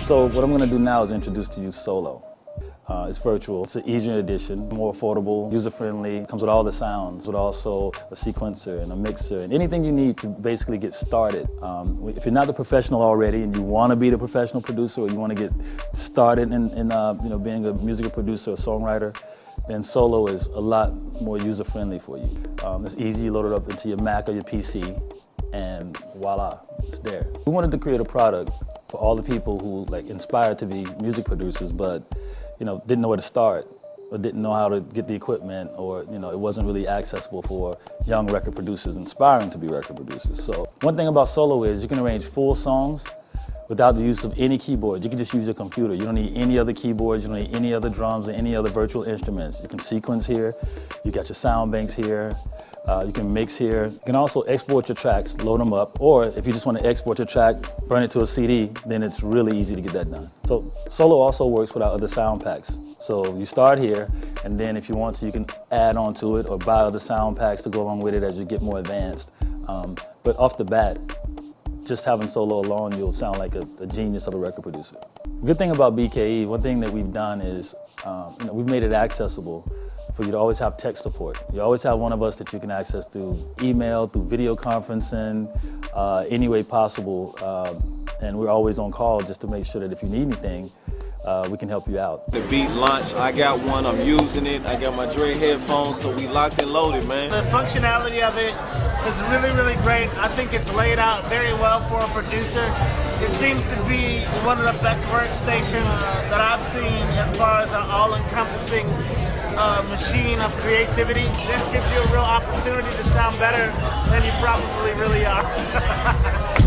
So what I'm going to do now is introduce to you Solo. It's virtual, it's an easier edition, more affordable, user-friendly, comes with all the sounds, but also a sequencer and a mixer and anything you need to basically get started. If you're not the professional already and you want to be the professional producer or you want to get started in being a musical producer or songwriter, then Solo is a lot more user-friendly for you. It's easy, you load it up into your Mac or your PC, and voila, it's there. We wanted to create a product for all the people who inspired to be music producers, but didn't know where to start, or didn't know how to get the equipment, or it wasn't really accessible for young record producers inspiring to be record producers. So one thing about Solo is you can arrange full songs without the use of any keyboard. You can just use your computer. You don't need any other keyboards, you don't need any other drums or any other virtual instruments. You can sequence here, you got your sound banks here, you can mix here. You can also export your tracks, load them up, or if you just want to export your track, burn it to a CD, then it's really easy to get that done. So Solo also works with our other sound packs. So you start here, and then if you want to, you can add on to it or buy other sound packs to go along with it as you get more advanced. But off the bat, just having Solo alone, you'll sound like a genius of a record producer. The good thing about BKE, one thing that we've done is we've made it accessible for you to always have tech support. You always have one of us that you can access through email, through video conferencing, any way possible. And we're always on call just to make sure that if you need anything, we can help you out. The beat launch, I got one, I'm using it. I got my Dre headphones, so we locked and loaded, man. The functionality of it is really, really great. I think it's laid out very well for a producer. It seems to be one of the best workstations that I've seen as far as an all-encompassing machine of creativity. This gives you a real opportunity to sound better than you probably really are.